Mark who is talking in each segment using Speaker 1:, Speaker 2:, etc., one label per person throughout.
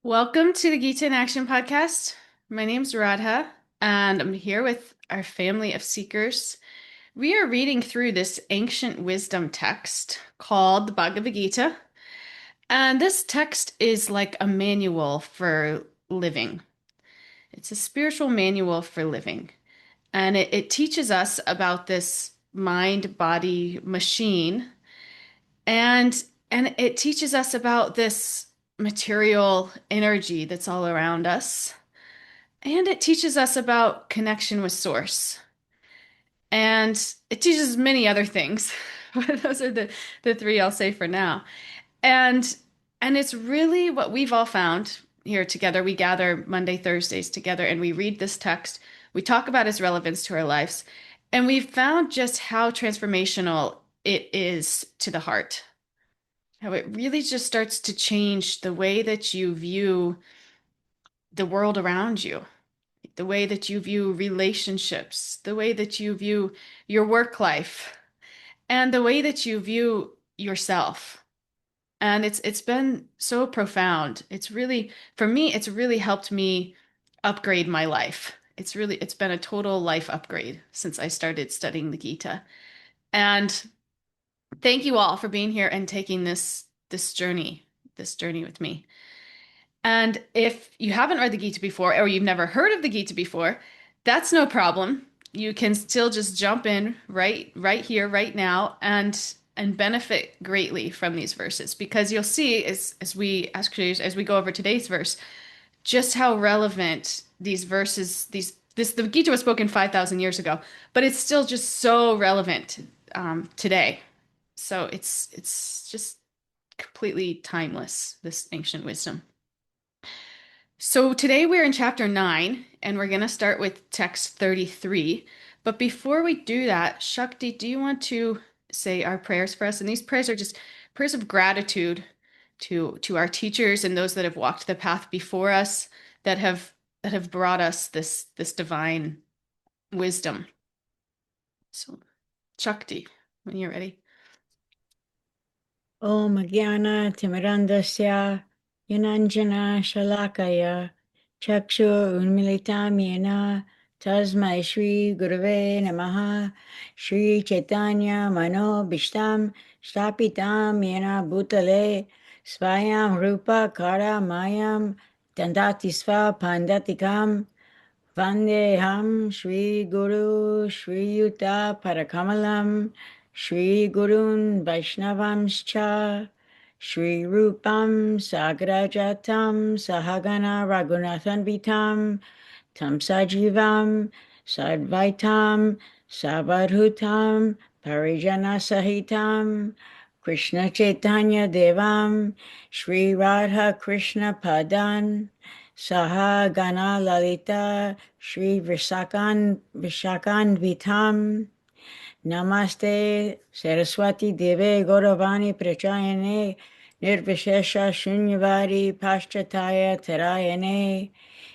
Speaker 1: Welcome to the Gita in Action podcast. My name's Radha, and I'm here with our family of seekers. We are reading through this ancient wisdom text called the Bhagavad Gita, and this text is like a manual for living. It's a spiritual manual for living, and it teaches us about this mind-body machine, and and it teaches us about this material energy that's all around us. And it teaches us about connection with source. And it teaches many other things. But those are the three I'll say for now. And and it's really what we've all found here together. We gather Monday, Thursdays together and we read this text. We talk about its relevance to our lives. And we've found just how transformational it is to the heart. How it really just starts to change the way that you view the world around you, the way that you view relationships, the way that you view your work life, and the way that you view yourself. And it's been so profound. It's really, for me, it's really helped me upgrade my life. It's been a total life upgrade since I started studying the Gita. And thank you all for being here and taking this journey with me. And if you haven't read the Gita before, or you've never heard of the Gita before, that's no problem. You can still just jump in right here, right now, and benefit greatly from these verses because you'll see as we go over today's verse, just how relevant these verses, the Gita was spoken 5,000 years ago, but it's still just so relevant today. So it's just completely timeless, this ancient wisdom. So today we're in chapter 9, and we're going to start with text 33. But before we do that, Shakti, do you want to say our prayers for us? And these prayers are just prayers of gratitude to our teachers and those that have walked the path before us, that have brought us this divine wisdom. So, Shakti, when you're ready.
Speaker 2: Om Jnana Timirandasya Yananjana Shalakaya Chakshur Unmilitam Yena Tasmai Shri Gurave Namaha Shri Chaitanya Mano Bishtam Stapitam Yena Bhutale Svayam Rupa Kara Mayam Dandati Sva Pandatikam Vandeham Shri Guru Shri Yuta Parakamalam Shri Gurun Vaishnavamscha Shri Rupam Sagrajatam Sahagana Raghunathan Vitam Tam Sajivam Sadvaitam Savadhutam Parijana Sahitam Krishna Chaitanya Devam Shri Radha Krishna Padan Saha Gana Lalita Shri Vishakan Vitam Namaste Saraswati Deve Gauravani Prachayane Nirvishesha Shunyvari Paschataya Tarayane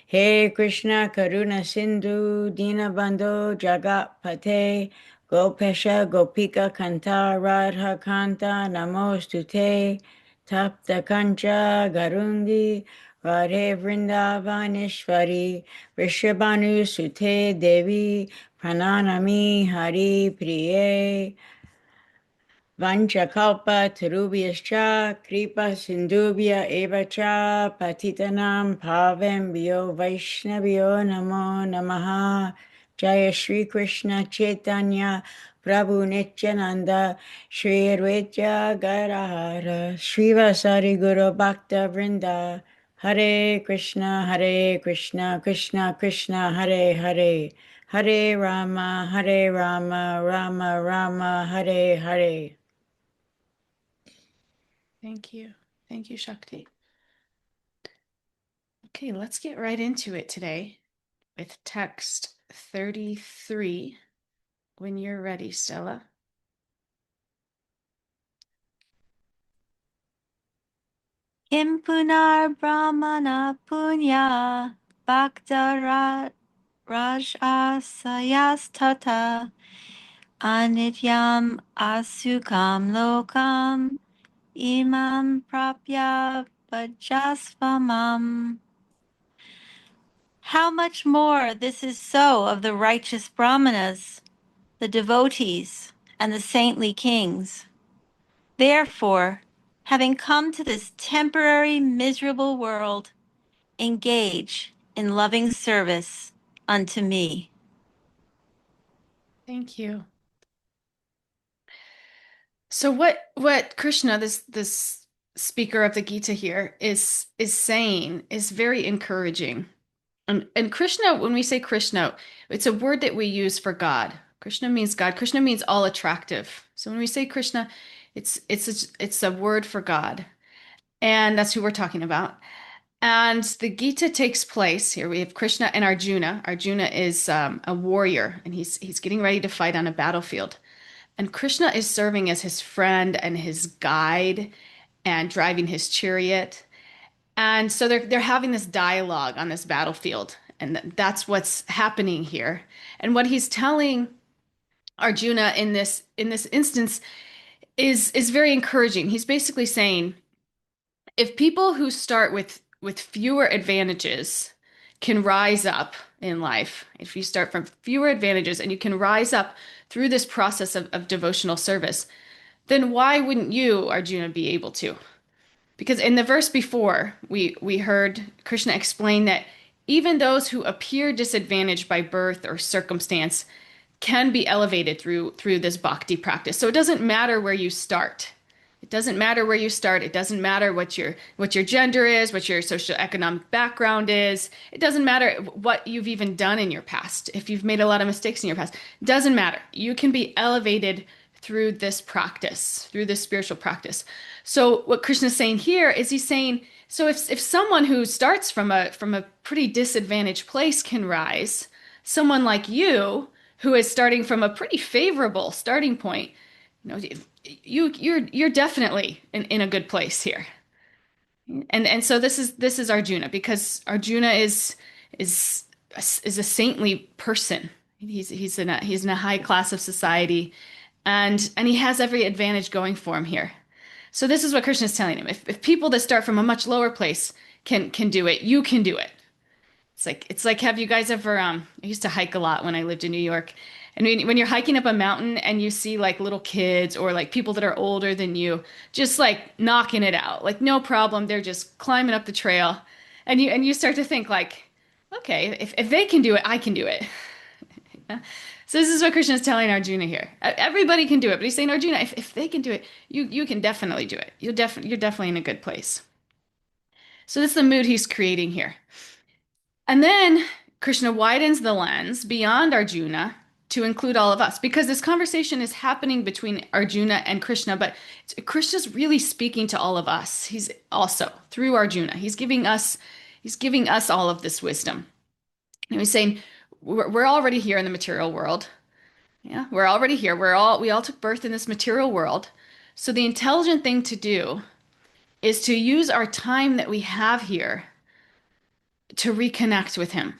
Speaker 2: He Krishna Karuna Sindhu Dinabandho Jagat Pate Gopesha Gopika Kanta Radha Kanta Namostute Tapta Kancha Garundi Radhe Vrindavaneshwari Rishabhanu Sute Devi Prananami Hari Priye Vanchakalpa Tarubhyascha Kripa Sindhubhya Evacha Patitanam Pavembhyo Vaishnavyo Namo Namaha Jaya Shri Krishna Chaitanya Prabhu Nityananda Shri Advaita Gadadhara Srivasari Guru Bhakta Vrinda Hare Krishna Krishna Krishna Hare Hare Hare Rama Rama Rama Hare Hare.
Speaker 1: Thank you. Thank you, Shakti. Okay, let's get right into it today with text 33. When you're ready, Stella.
Speaker 3: Kim punar brahmana punya bhakta rajasayastata anityam asukam lokam imam prapya bhajasvamam. How much more this is so of the righteous brahmanas, the devotees, and the saintly kings. Therefore, having come to this temporary miserable world, engage in loving service unto me.
Speaker 1: Thank you. So what Krishna, this speaker of the Gita here, is saying is very encouraging. And Krishna, when we say Krishna, it's a word that we use for God. Krishna means God. Krishna means all attractive. So when we say Krishna, it's a word for God. And that's who we're talking about. And the Gita takes place here. We have Krishna and Arjuna. Arjuna is a warrior, and he's getting ready to fight on a battlefield. And Krishna is serving as his friend and his guide and driving his chariot. And so they're having this dialogue on this battlefield, and that's what's happening here. And what he's telling Arjuna in this instance is very encouraging. He's basically saying, if people who start with fewer advantages can rise up in life, if you start from fewer advantages and you can rise up through this process of devotional service, then why wouldn't you, Arjuna, be able to? Because in the verse before, we heard Krishna explain that even those who appear disadvantaged by birth or circumstance can be elevated through this bhakti practice. So it doesn't matter where you start. It doesn't matter where you start. It doesn't matter what your gender is, what your socioeconomic background is. It doesn't matter what you've even done in your past. If you've made a lot of mistakes in your past, it doesn't matter. You can be elevated through this practice, through this spiritual practice. So what Krishna is saying here is he's saying, so if someone who starts from a pretty disadvantaged place can rise, someone like you who is starting from a pretty favorable starting point, you're definitely in a good place here. And so this is Arjuna, because Arjuna is a saintly person. He's in a high class of society, and he has every advantage going for him here. So this is what Krishna is telling him. If people that start from a much lower place can do it, you can do it. It's like have you guys ever I used to hike a lot when I lived in New York. And when you're hiking up a mountain and you see like little kids or like people that are older than you just like knocking it out, like no problem, they're just climbing up the trail. And you start to think like, okay, if they can do it, I can do it. Yeah. So this is what Krishna is telling Arjuna here. Everybody can do it, but he's saying, Arjuna, if they can do it, you can definitely do it. You're definitely in a good place. So this is the mood he's creating here. And then Krishna widens the lens beyond Arjuna to include all of us, because this conversation is happening between Arjuna and Krishna, but Krishna's really speaking to all of us. He's also through Arjuna. He's giving us all of this wisdom. And he's saying, we're already here in the material world. Yeah, we're already here. We all took birth in this material world. So the intelligent thing to do is to use our time that we have here to reconnect with him.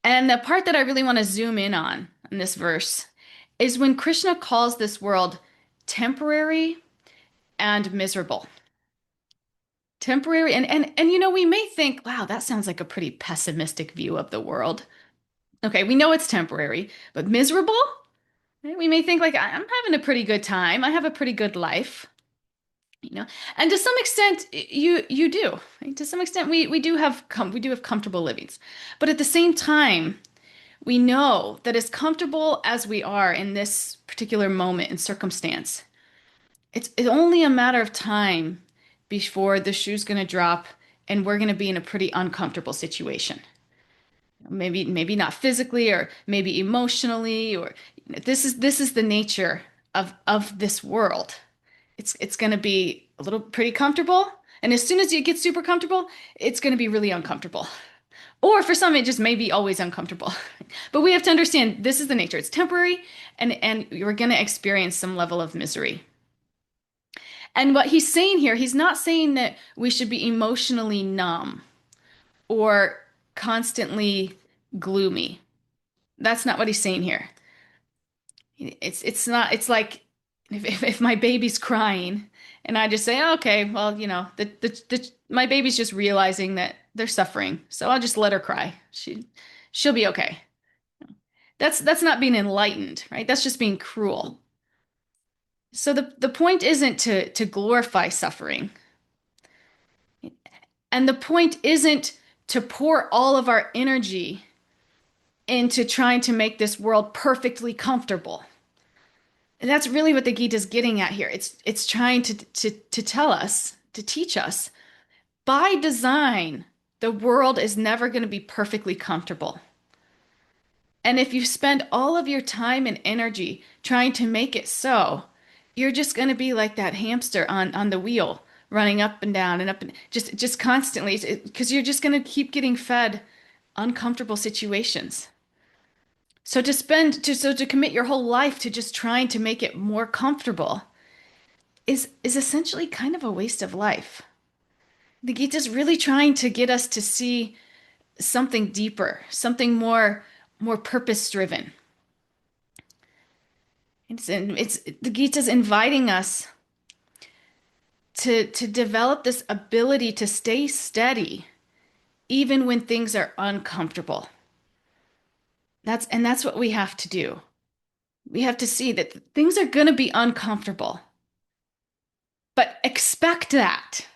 Speaker 1: And the part that I really want to zoom in on in this verse is when Krishna calls this world temporary and miserable. Temporary and we may think, wow, that sounds like a pretty pessimistic view of the world. Okay, we know it's temporary, but miserable? We may think like I'm having a pretty good time. I have a pretty good life. And to some extent you do. Right? To some extent we do have comfortable livings. But at the same time, we know that as comfortable as we are in this particular moment and circumstance, it's only a matter of time before the shoe's going to drop and we're going to be in a pretty uncomfortable situation. Maybe not physically or maybe emotionally, or this is the nature of this world. It's going to be a little pretty comfortable, and as soon as you get super comfortable, it's going to be really uncomfortable. Or for some, it just may be always uncomfortable. But we have to understand this is the nature. It's temporary, and you're going to experience some level of misery. And what he's saying here, he's not saying that we should be emotionally numb or constantly gloomy. That's not what he's saying here. It's not, it's like If my baby's crying and I just say, "Oh, okay, well, my baby's just realizing that they're suffering, so I'll just let her cry. She'll be okay." That's not being enlightened, right? That's just being cruel. So the point isn't to glorify suffering. And the point isn't to pour all of our energy into trying to make this world perfectly comfortable. And that's really what the Gita is getting at here. It's trying to tell us, to teach us, by design, the world is never going to be perfectly comfortable. And if you spend all of your time and energy trying to make it so, you're just going to be like that hamster on the wheel, running up and down and up and just constantly, because you're just going to keep getting fed uncomfortable situations. So to commit your whole life to just trying to make it more comfortable is essentially kind of a waste of life. The Gita is really trying to get us to see something deeper, something more purpose driven. It's the Gita's inviting us to develop this ability to stay steady even when things are uncomfortable. That's what we have to do. We have to see that things are going to be uncomfortable, but expect that.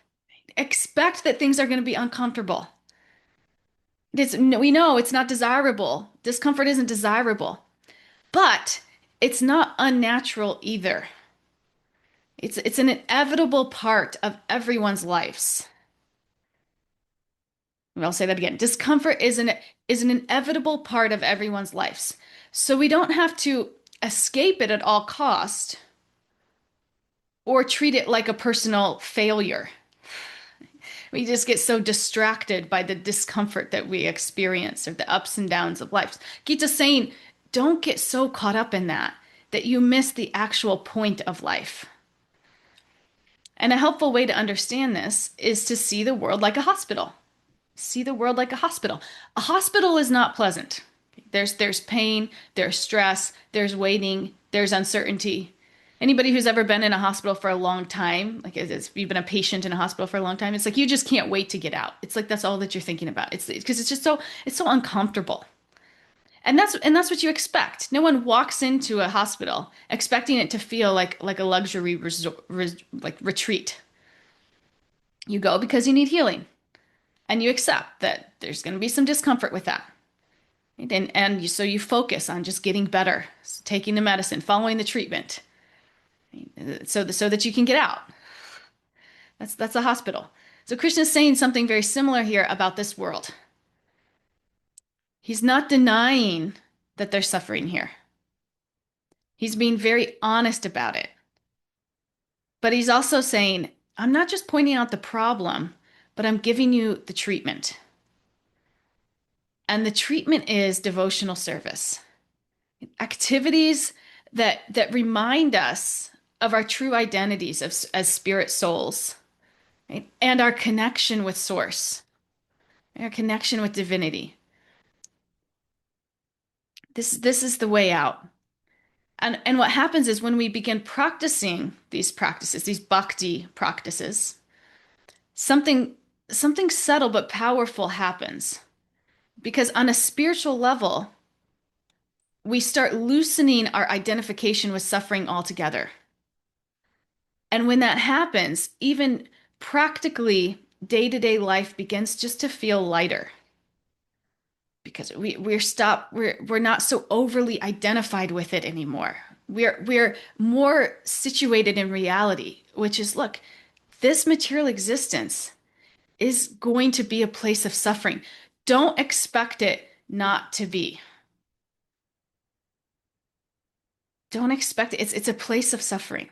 Speaker 1: Expect that things are going to be uncomfortable. We know it's not desirable. Discomfort isn't desirable, but it's not unnatural either. It's an inevitable part of everyone's lives. I'll say that again. Discomfort is an inevitable part of everyone's lives. So we don't have to escape it at all cost or treat it like a personal failure. We just get so distracted by the discomfort that we experience or the ups and downs of life. Gita's saying, don't get so caught up in that you miss the actual point of life. And a helpful way to understand this is to see the world like a hospital. See the world like a hospital. A hospital is not pleasant. There's pain, there's stress, there's waiting, there's uncertainty. Anybody who's ever been in a hospital for a long time, like if you've been a patient in a hospital for a long time, it's like you just can't wait to get out. It's like that's all that you're thinking about. It's because it's so uncomfortable. And that's what you expect. No one walks into a hospital expecting it to feel like a luxury resort, like retreat. You go because you need healing, and you accept that there's going to be some discomfort with that. So you focus on just getting better, taking the medicine, following the treatment, so that you can get out. That's a hospital. So Krishna's saying something very similar here about this world. He's not denying that there's suffering here. He's being very honest about it. But he's also saying, I'm not just pointing out the problem, but I'm giving you the treatment. And the treatment is devotional service. Activities that remind us of our true identities as spirit souls, right? And our connection with source, our connection with divinity. This is the way out. And what happens is when we begin practicing these practices, these bhakti practices, something subtle but powerful happens. Because on a spiritual level, we start loosening our identification with suffering altogether. And when that happens, even practically day-to-day life begins just to feel lighter. Because we're not so overly identified with it anymore. We're more situated in reality, which is, look, this material existence is going to be a place of suffering. Don't expect it not to be. Don't expect it. It's a place of suffering.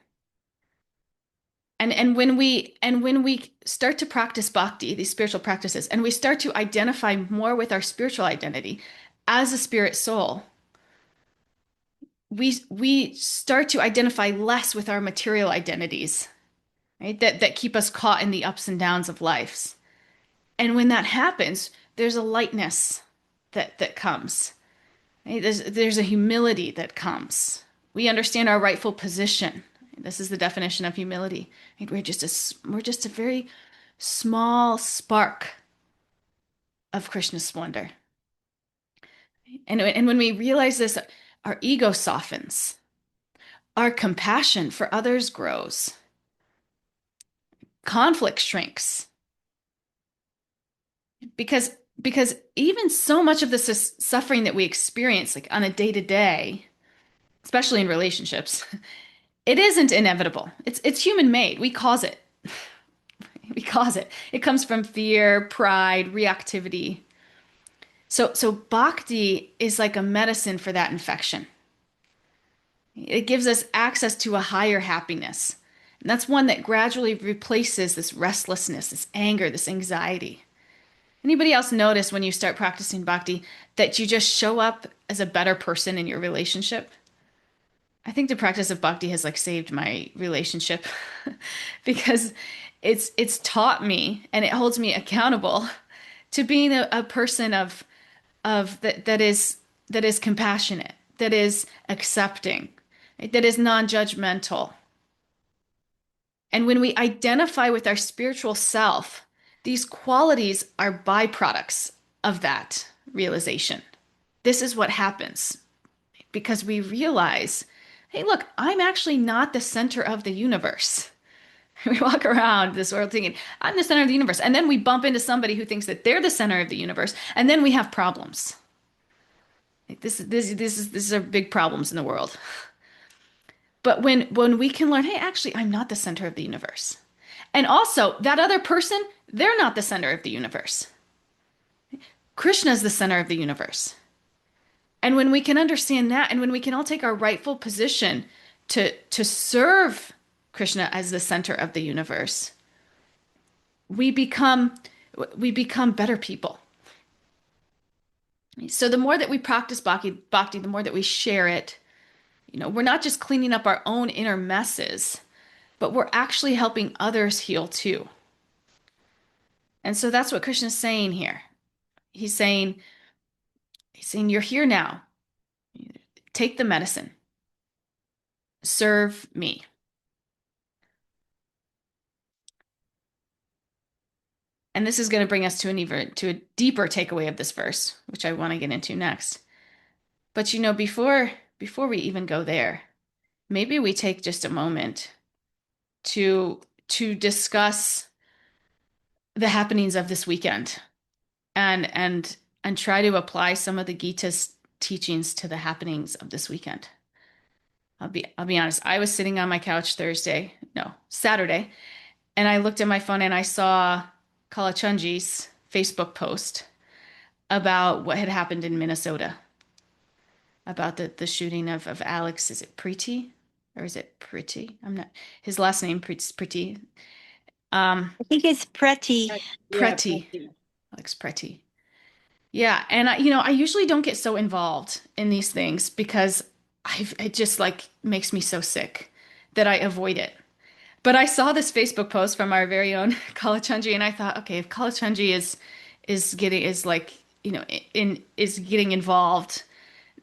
Speaker 1: And when we start to practice bhakti, these spiritual practices, and we start to identify more with our spiritual identity as a spirit soul, we start to identify less with our material identities, right? That keep us caught in the ups and downs of lives. And when that happens, there's a lightness that comes. Right? There's a humility that comes. We understand our rightful position. This is the definition of humility. Right? We're just a very small spark of Krishna's splendor. And when we realize this, our ego softens, our compassion for others grows, conflict shrinks. Because even so much of this suffering that we experience, like on a day to day, especially in relationships, it isn't inevitable. It's human made. We cause it. We cause it. It comes from fear, pride, reactivity. So bhakti is like a medicine for that infection. It gives us access to a higher happiness. And that's one that gradually replaces this restlessness, this anger, this anxiety. Anybody else notice when you start practicing bhakti that you just show up as a better person in your relationship? I think the practice of bhakti has like saved my relationship because it's taught me and it holds me accountable to being a person of that is compassionate, that is accepting, right, that is non-judgmental. And when we identify with our spiritual self, these qualities are byproducts of that realization. This is what happens because we realize, hey, look, I'm actually not the center of the universe. We walk around this world thinking, I'm the center of the universe. And then we bump into somebody who thinks that they're the center of the universe. And then we have problems. This are big problems in the world. But when we can learn, hey, actually, I'm not the center of the universe. And also, that other person, they're not the center of the universe. Krishna is the center of the universe. And when we can understand that, and when we can all take our rightful position to serve Krishna as the center of the universe, we become better people. So the more that we practice bhakti, the more that we share it, we're not just cleaning up our own inner messes, but we're actually helping others heal too. And so that's what Krishna's saying here. He's saying, you're here now. Take the medicine. Serve me. And this is going to bring us to a deeper takeaway of this verse, which I want to get into next. But before we even go there, maybe we take just a moment to discuss the happenings of this weekend and try to apply some of the Gita's teachings to the happenings of this weekend. I'll be honest. I was sitting on my couch Saturday, and I looked at my phone and I saw Kalachandji's Facebook post about what had happened in Minnesota, about the shooting of Alex. Is it Preeti or is it Pretty? I'm not. His last name Pretty.
Speaker 3: I think it's pretty.
Speaker 1: Pretty.
Speaker 2: Yeah,
Speaker 1: Alex Pretty. Yeah, and I usually don't get so involved in these things because it just like makes me so sick that I avoid it. But I saw this Facebook post from our very own Kalachandji, and I thought, okay, if Kalachandji is getting involved,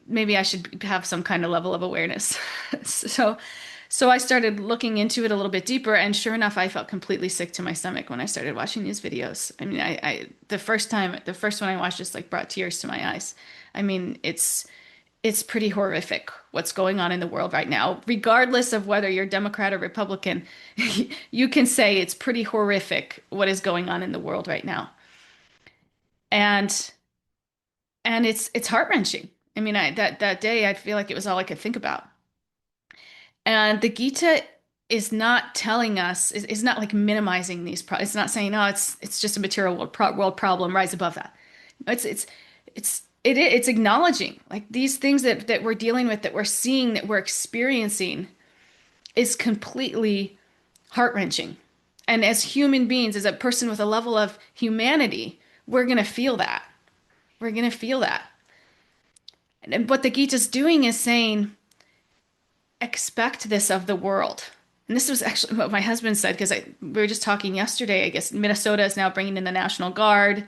Speaker 1: maybe I should have some kind of level of awareness. So I started looking into it a little bit deeper, and sure enough, I felt completely sick to my stomach when I started watching these videos. I mean, the first one I watched just like brought tears to my eyes. I mean, it's pretty horrific what's going on in the world right now. Regardless of whether you're Democrat or Republican, you can say it's pretty horrific what is going on in the world right now. And it's heart-wrenching. I mean, that day I feel like it was all I could think about. And the Gita is not telling us, is not like minimizing these problems. It's not saying, oh, it's just a material world problem, rise above that. It's acknowledging like these things that we're dealing with, that we're seeing, that we're experiencing is completely heart-wrenching. And as human beings, as a person with a level of humanity, we're going to feel that. We're going to feel that. And what the Gita's doing is saying, expect this of the world. And this was actually what my husband said, because we were just talking yesterday. I guess Minnesota is now bringing in the National Guard.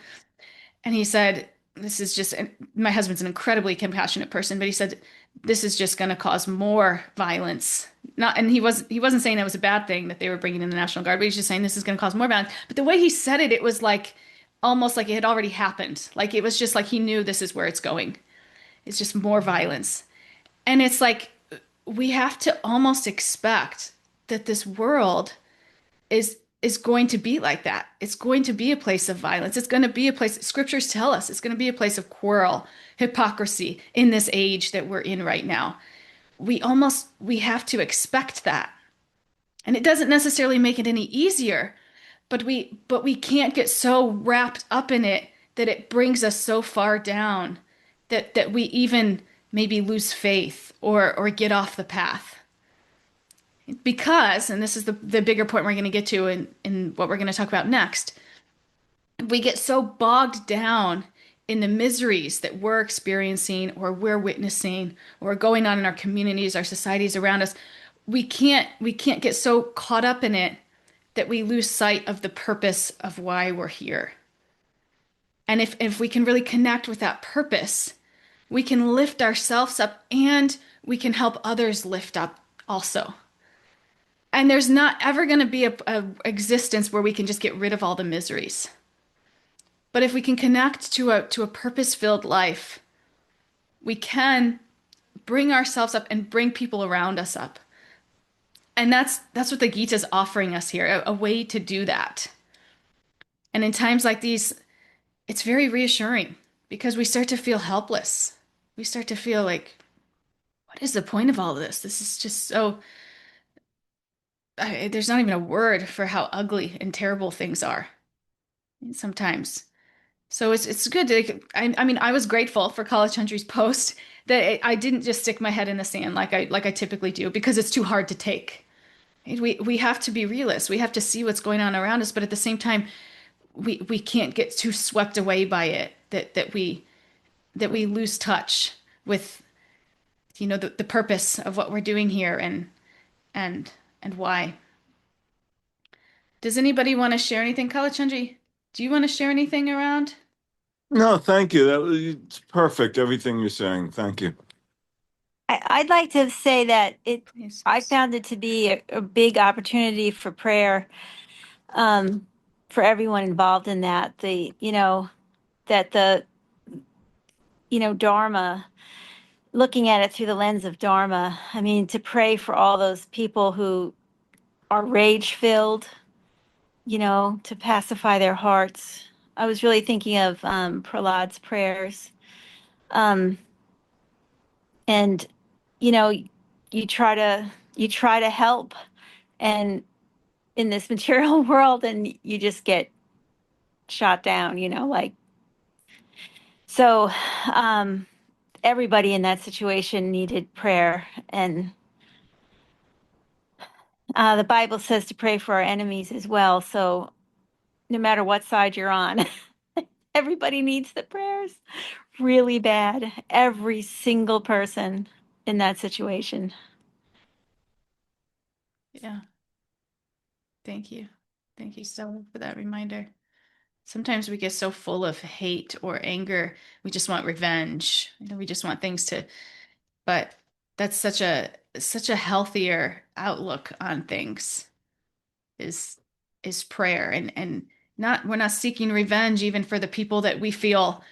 Speaker 1: And he said, this is just, my husband's an incredibly compassionate person, but he said, this is just going to cause more violence. Not, and he wasn't saying that was a bad thing that they were bringing in the National Guard, but he's just saying this is going to cause more violence. But the way he said it, it was like almost like it had already happened. Like it was just like he knew this is where it's going. It's just more violence. And it's like we have to almost expect that this world is going to be like that. It's going to be a place of violence. It's going to be a place, scriptures tell us, it's going to be a place of quarrel, hypocrisy in this age that we're in right now. We have to expect that. And it doesn't necessarily make it any easier, but we can't get so wrapped up in it that it brings us so far down that we even maybe lose faith or get off the path. Because, and this is the bigger point we're going to get to in what we're going to talk about next, we get so bogged down in the miseries that we're experiencing or we're witnessing or going on in our communities, our societies around us. We can't get so caught up in it that we lose sight of the purpose of why we're here. And if we can really connect with that purpose, we can lift ourselves up and we can help others lift up also. And there's not ever going to be a existence where we can just get rid of all the miseries. But if we can connect to a purpose-filled life, we can bring ourselves up and bring people around us up. And that's what the Gita is offering us here, a way to do that. And in times like these, it's very reassuring because we start to feel helpless. We start to feel like, what is the point of all of this? This is just so, there's not even a word for how ugly and terrible things are sometimes. So it's good to, I mean, I was grateful for College Country's post that I didn't just stick my head in the sand like I typically do because it's too hard to take. We have to be realists. We have to see what's going on around us, but at the same time, we can't get too swept away by it that we lose touch with the purpose of what we're doing here and and why. Does anybody want to share anything? Kalachandji, do you want to share anything around?
Speaker 4: No, thank you. It's perfect, everything you're saying. Thank you.
Speaker 3: I'd like to say that
Speaker 1: Yes.
Speaker 3: I found it to be a big opportunity for prayer, for everyone involved in that. That Dharma, looking at it through the lens of Dharma, I mean, to pray for all those people who are rage filled, to pacify their hearts. I was really thinking of Prahlad's prayers. Um, and, you know, you try to help and in this material world and you just get shot down, so um, everybody in that situation needed prayer. And the Bible says to pray for our enemies as well. So no matter what side you're on, everybody needs the prayers really bad. Every single person in that situation.
Speaker 1: Yeah. Thank you. Thank you, Stella, for that reminder. Sometimes we get so full of hate or anger, we just want revenge. We just want things to, but that's such a healthier outlook on things is is prayer and not we're not seeking revenge even for the people that we feel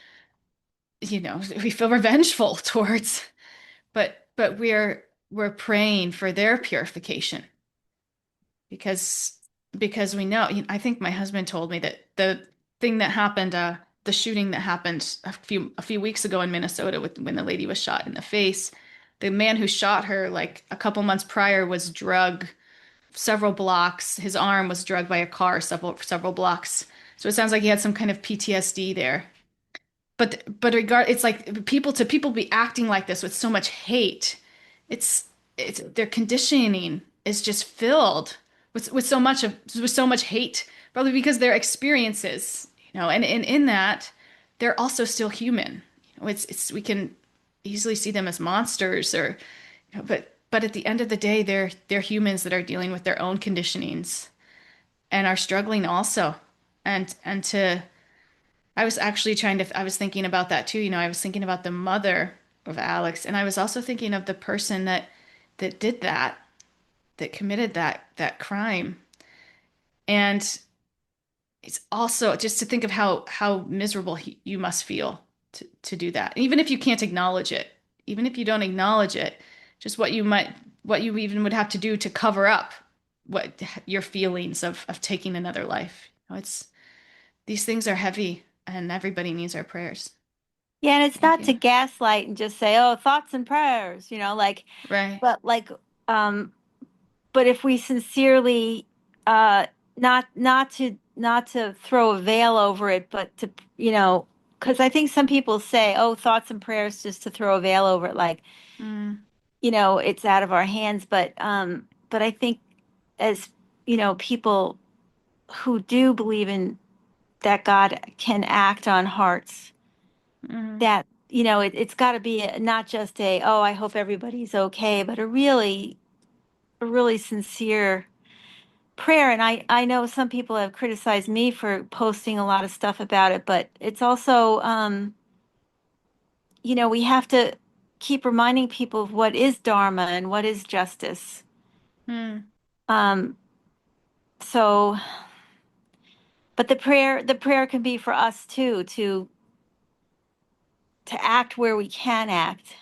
Speaker 1: revengeful towards, but we're praying for their purification because we know, I think my husband told me that the thing that happened, the shooting that happened a few weeks ago in Minnesota when the lady was shot in the face, the man who shot her like a couple months prior was drugged several blocks. His arm was drugged by a car several blocks. So it sounds like he had some kind of PTSD there. But it's like people be acting like this with so much hate. It's it's their conditioning is just filled with so much hate, probably because their experiences, and in that they're also still human. It's we can easily see them as monsters or but at the end of the day they're humans that are dealing with their own conditionings and are struggling also. And I was actually I was thinking about that too. I was thinking about the mother of Alex. And I was also thinking of the person that did that, that committed that crime. And it's also just to think of how miserable you must feel to do that. Even if you can't acknowledge it, even if you don't acknowledge it, just what you even would have to do to cover up what your feelings of taking another life. It's these things are heavy and everybody needs our prayers.
Speaker 3: Yeah, and it's
Speaker 1: Thank
Speaker 3: not to
Speaker 1: you.
Speaker 3: gaslight and just say, "Oh, thoughts and prayers," like,
Speaker 1: Right.
Speaker 3: but like, um, but if we sincerely, uh, not to throw a veil over it, but to, because I think some people say, "Oh, thoughts and prayers," just to throw a veil over it, like,
Speaker 1: Mm,
Speaker 3: it's out of our hands. But I think as, people who do believe in that God can act on hearts,
Speaker 1: mm,
Speaker 3: that it's got to be not just a, oh, I hope everybody's okay, but a really sincere prayer. And I know some people have criticized me for posting a lot of stuff about it, but it's also, we have to keep reminding people of what is dharma and what is justice.
Speaker 1: mm,
Speaker 3: um so but the prayer can be for us too, to act where we can act.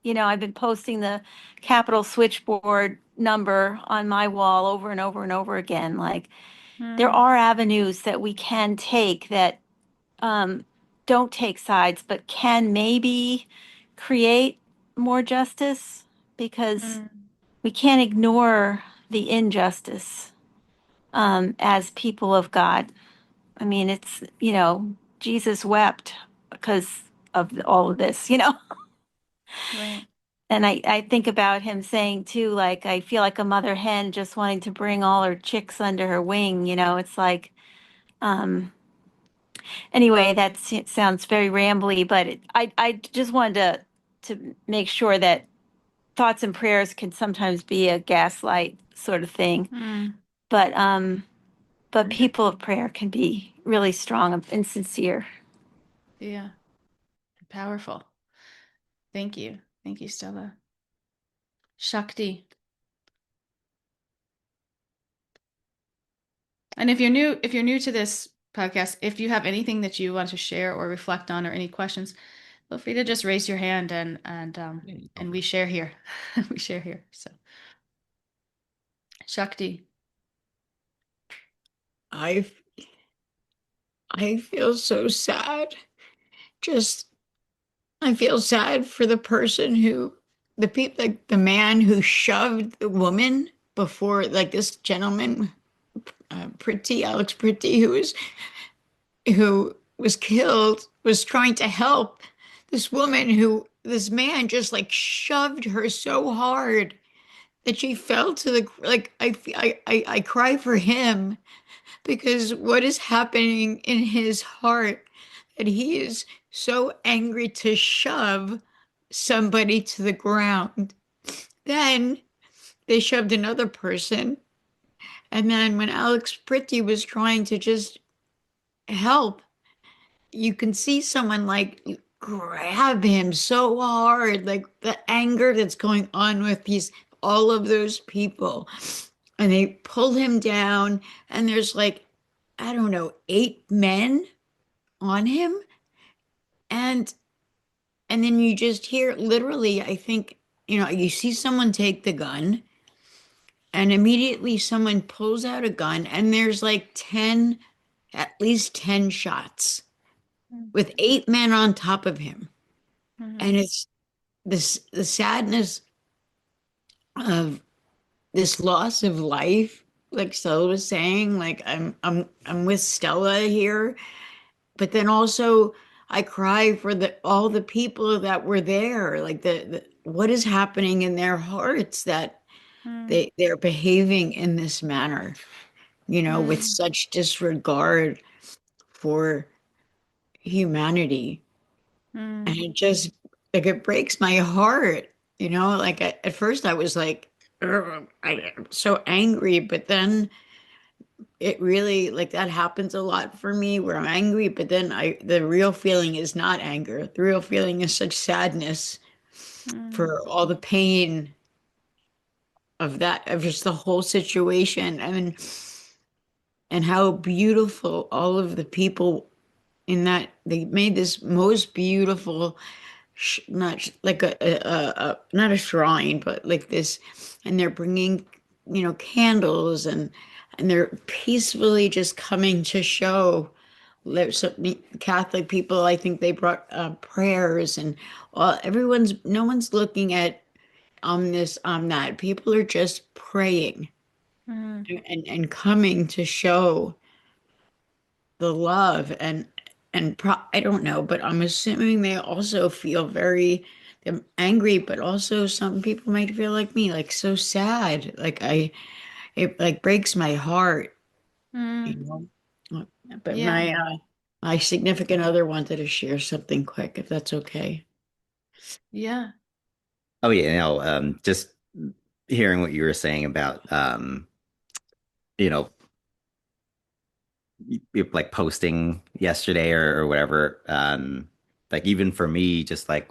Speaker 3: I've been posting the Capitol switchboard number on my wall over and over and over again. Like, there
Speaker 1: mm,
Speaker 3: are avenues that we can take that, um, don't take sides, but can maybe create more justice, because
Speaker 1: mm.
Speaker 3: we can't ignore the injustice, as people of God. I mean, it's, Jesus wept because of all of this.
Speaker 1: Right.
Speaker 3: And I think about him saying too, like, I feel like a mother hen just wanting to bring all her chicks under her wing. It's like, um, anyway, sounds very rambly, but I just wanted to make sure that thoughts and prayers can sometimes be a gaslight sort of thing.
Speaker 1: Mm,
Speaker 3: But people of prayer can be really strong and sincere.
Speaker 1: yeah. Powerful. Thank you. Thank you, Stella. Shakti. And if you're new to this podcast, if you have anything that you want to share or reflect on or any questions, feel free to just raise your hand and we share here. We share here. So Shakti.
Speaker 2: I I feel so sad. Just I feel sad for the person who the people like the man who shoved the woman before, like this gentleman, Pretty Alex Pretty, who was killed, was trying to help this woman who this man just like shoved her so hard that she fell to the like I cry for him because what is happening in his heart, that he is so angry to shove somebody to the ground. Then they shoved another person, and then when Alex Pretty was trying to just help, you can see someone like grab him so hard, like the anger that's going on with these all of those people, and they pull him down, and there's like, I don't know, 8 men on him, and then you just hear literally, I think, you see someone take the gun, and immediately someone pulls out a gun, and there's like 10, at least 10 shots
Speaker 1: Mm,
Speaker 2: with 8 men on top of him. And
Speaker 1: mhm,
Speaker 2: it's this the sadness of this loss of life, like Stella was saying, like I'm with Stella here, but then also I cry for the all the people that were there, like the what is happening in their hearts, that
Speaker 1: mm,
Speaker 2: they're behaving in this manner, with
Speaker 1: mm,
Speaker 2: such disregard for humanity. And
Speaker 1: mm,
Speaker 2: it just like it breaks my heart, like at first I was like, "Ugh," I'm so angry, but then it really, like, that happens a lot for me where I'm angry, but then the real feeling is not anger. The real feeling is such sadness
Speaker 1: Mm,
Speaker 2: for all the pain of that, of just the whole situation. I mean, and how beautiful all of the people in that they made this most beautiful not like not a shrine, but like this, and they're bringing, candles, and they're peacefully just coming to show. There's some Catholic people, I think they brought prayers, and no one's looking at this, that. People are just praying
Speaker 1: mm,
Speaker 2: and coming to show the love, and I don't know, but I'm assuming they also feel very angry, but also some people might feel like me, like so sad. It like breaks my heart, you
Speaker 1: mm.
Speaker 2: know. But
Speaker 1: Yeah.
Speaker 2: my significant other wanted to share something quick, if that's okay.
Speaker 1: Yeah.
Speaker 5: Oh yeah, just hearing what you were saying about you know, like posting yesterday or whatever. Like even for me, just like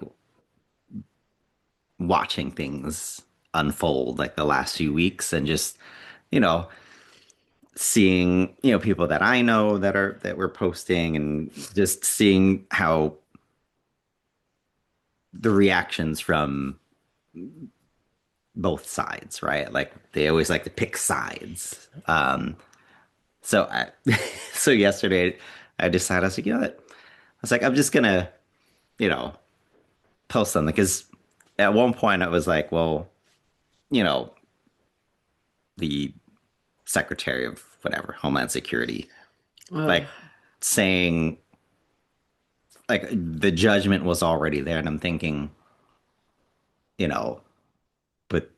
Speaker 5: watching things unfold like the last few weeks and just, you know, seeing, people that I know that were posting and just seeing how the reactions from both sides, right? Like they always like to pick sides. So I, so yesterday I decided, I was like, what? I was like, I'm just gonna, you know, post something because at one point I was like, well, you know, the Secretary of whatever, Homeland Security,
Speaker 2: Oh,
Speaker 5: like saying like the judgment was already there, and I'm thinking, you know, but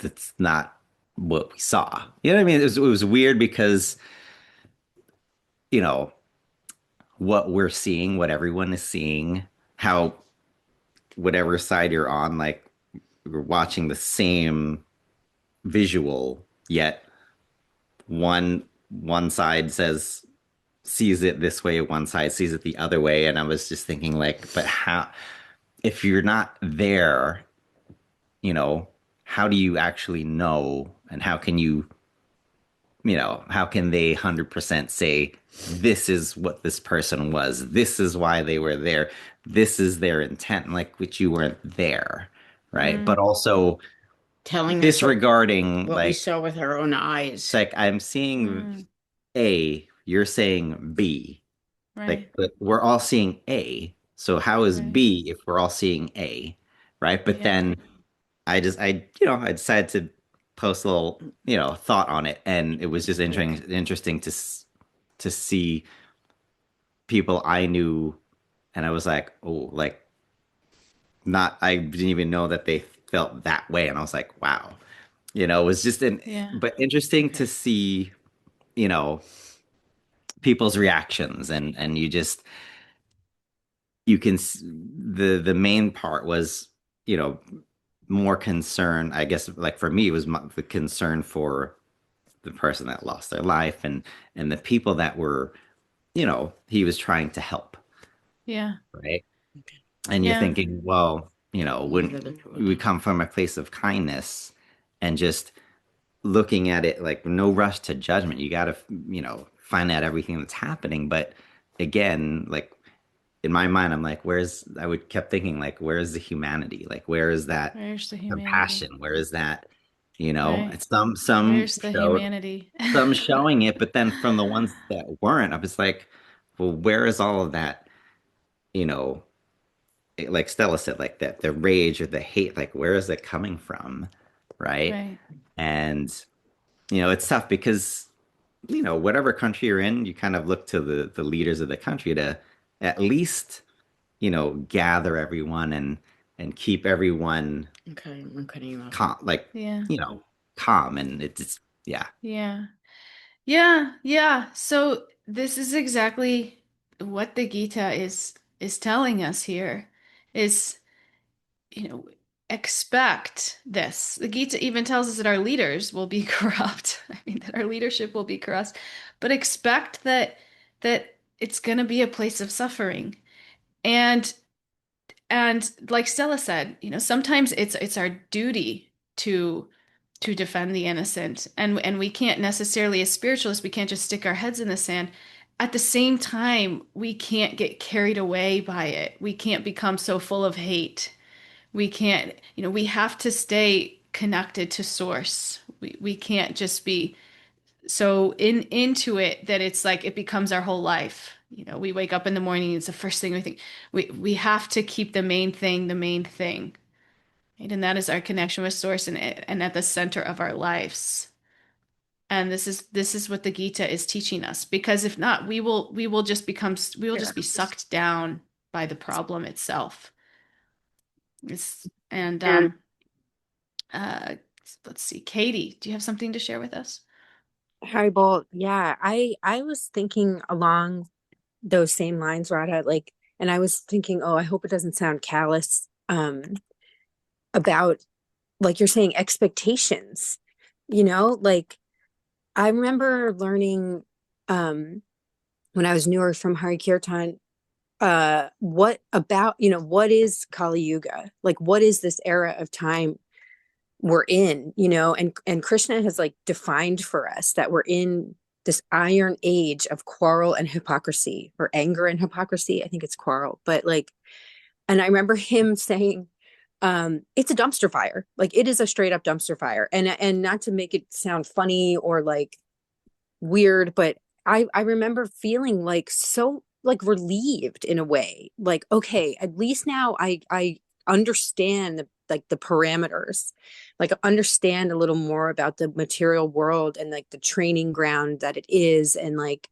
Speaker 5: that's not what we saw. You know what I mean? It was weird because, you know, what we're seeing, what everyone is seeing, how whatever side you're on, like we're watching the same visual, yet one side sees it this way, one side sees it the other way, and I was just thinking like, but how if you're not there, you know, how do you actually know, and how can you, how can they 100% say this is what this person was, this is why they were there, this is their intent, like which you weren't there, right? But
Speaker 1: Mm,
Speaker 5: also
Speaker 2: telling us
Speaker 5: disregarding
Speaker 2: what we
Speaker 5: like
Speaker 2: saw with our own
Speaker 5: it's
Speaker 2: eyes.
Speaker 5: like I'm seeing
Speaker 1: mm.
Speaker 5: A, you're saying B. Like,
Speaker 1: Right.
Speaker 5: but we're all seeing A. So how is
Speaker 1: Right.
Speaker 5: B if we're all seeing A? Right. But
Speaker 1: Yeah.
Speaker 5: then I decided to post a little, thought on it. And it was just interesting to see people I knew. And I was like, oh, like, I didn't even know that they felt that way. And I was like, wow, it was just
Speaker 1: Yeah.
Speaker 5: but interesting to
Speaker 2: Okay.
Speaker 5: see, you know, people's reactions and you can the main part was, you know, more concern, I guess, like for me it was the concern for the person that lost their life and the people that were, he was trying to help,
Speaker 1: Yeah.
Speaker 5: right? And you're
Speaker 1: Yeah.
Speaker 5: thinking, well,
Speaker 2: What
Speaker 5: when
Speaker 2: are the two of
Speaker 5: we
Speaker 2: them?
Speaker 5: come from a place of kindness and just looking at it like no rush to judgment, you got to, find out everything that's happening. But again, like in my mind, I'm like, I would kept thinking, like, where's the humanity? Like, where is that
Speaker 1: Where's the humanity?
Speaker 5: compassion? Where is that,
Speaker 1: Right.
Speaker 5: it's some
Speaker 1: Where's the
Speaker 5: showed,
Speaker 1: humanity?
Speaker 5: some showing it, but then from the ones that weren't, I was like, well, where is all of that, you know, like Stella said, like that, the rage or the hate, like, where is it coming from? Right.
Speaker 1: Right.
Speaker 5: And, it's tough because, whatever country you're in, you kind of look to the leaders of the country to at least, gather everyone and keep everyone
Speaker 2: Okay, I'm cutting you off.
Speaker 5: calm, like,
Speaker 1: Yeah.
Speaker 5: calm. And it's, yeah.
Speaker 1: Yeah. Yeah. Yeah. So this is exactly what the Gita is telling us here is, you know, expect this. The Gita even tells us that our leaders will be corrupt. I mean, that our leadership will be corrupt, but expect that it's going to be a place of suffering. And And like Stella said, sometimes it's our duty to defend the innocent. And we can't necessarily, as spiritualists, we can't just stick our heads in the sand. At the same time, we can't get carried away by it. We can't become so full of hate. We can't, we have to stay connected to source. We can't just be so into it that it's like it becomes our whole life. We wake up in the morning, it's the first thing we think. We have to keep the main thing the main thing. Right? And that is our connection with source and at the center of our lives. And this is what the Gita is teaching us. Because if not, we will just be sucked down by the problem itself. It's and uh let's see, Katie, do you have something to share with us?
Speaker 6: Haribo, yeah, I was thinking along those same lines, Radha, like, and I was thinking, oh, I hope it doesn't sound callous, about, like you're saying, expectations, like I remember learning, when I was newer from Hari Kirtan, what about, what is Kali Yuga? Like, what is this era of time we're in, and Krishna has like defined for us that we're in this iron age of quarrel and hypocrisy, or anger and hypocrisy. I think it's quarrel, but like, and I remember him saying, it's a dumpster fire. Like, it is a straight up dumpster fire. And not to make it sound funny or like weird, but I remember feeling like so like relieved in a way, like, okay, at least now I understand the parameters, like understand a little more about the material world and like the training ground that it is, and like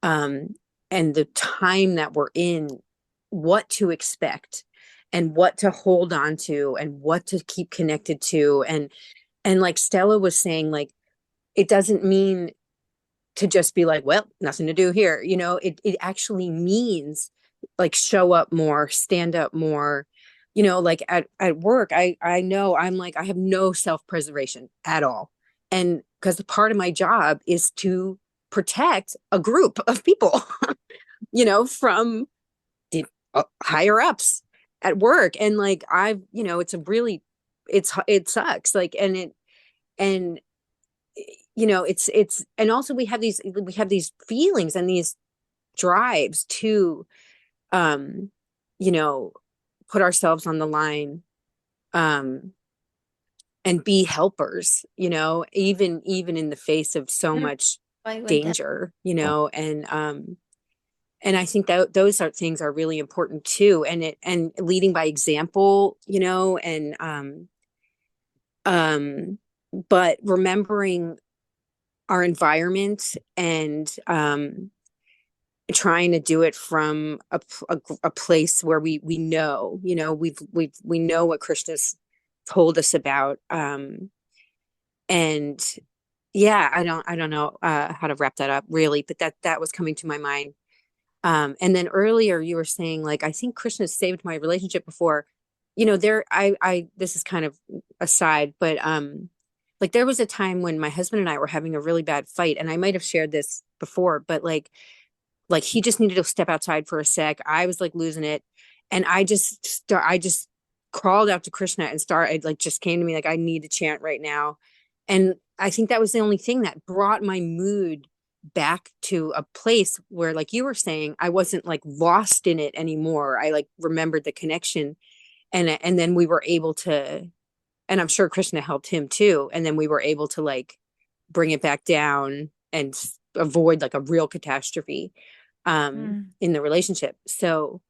Speaker 6: um and the time that we're in, what to expect and what to hold on to and what to keep connected to. And like Stella was saying, like, it doesn't mean to just be like, well, nothing to do here. It actually means like show up more, stand up more. Like at work, I know I'm like, I have no self-preservation at all. And because the part of my job is to protect a group of people, from the higher ups at work. And like, it's a really, it sucks. Like, and it's and also we have these feelings and these drives to um you know put ourselves on the line, um and be helpers, even in the face of so much danger, and I think that those are things are really important too, and leading by example, and um but remembering our environment, and trying to do it from a place where we know, we know what Krishna's told us about, and yeah, I don't know how to wrap that up really, but that was coming to my mind. And then earlier you were saying, like, I think Krishna saved my relationship before, there I this is kind of aside, but like there was a time when my husband and I were having a really bad fight, and I might have shared this before, but like he just needed to step outside for a sec. I was like losing it, and I just crawled out to Krishna and started, like, just came to me like, I need to chant right now. And I think that was the only thing that brought my mood back to a place where, like you were saying, I wasn't like lost in it anymore. I like remembered the connection, and then we were able to, and I'm sure Krishna helped him too. And then we were able to like bring it back down and avoid like a real catastrophe in the relationship. So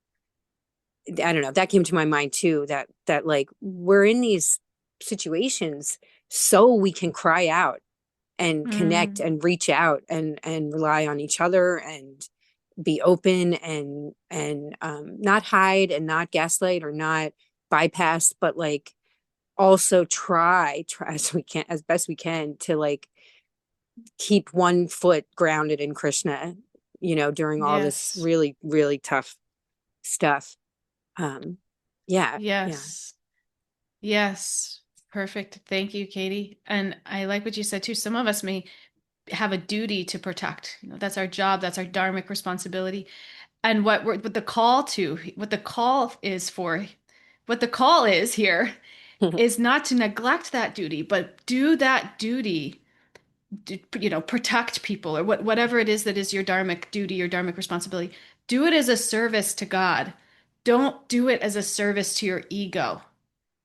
Speaker 6: I don't know, that came to my mind too, that like we're in these situations so we can cry out and connect and reach out and rely on each other and be open and not hide and not gaslight or not bypass, but like also try as we can, as best we can, to like keep one foot grounded in Krishna, during all this
Speaker 1: Yes.
Speaker 6: really, really tough stuff. Yeah.
Speaker 1: Yes. Yes. Perfect. Thank you, Katie. And I like what you said too. Some of us may have a duty to protect. That's our job. That's our dharmic responsibility. And what the call is for, what the call is here is not to neglect that duty, but do that duty, protect people or whatever it is that is your dharmic duty, your dharmic responsibility. Do it as a service to God. Don't do it as a service to your ego.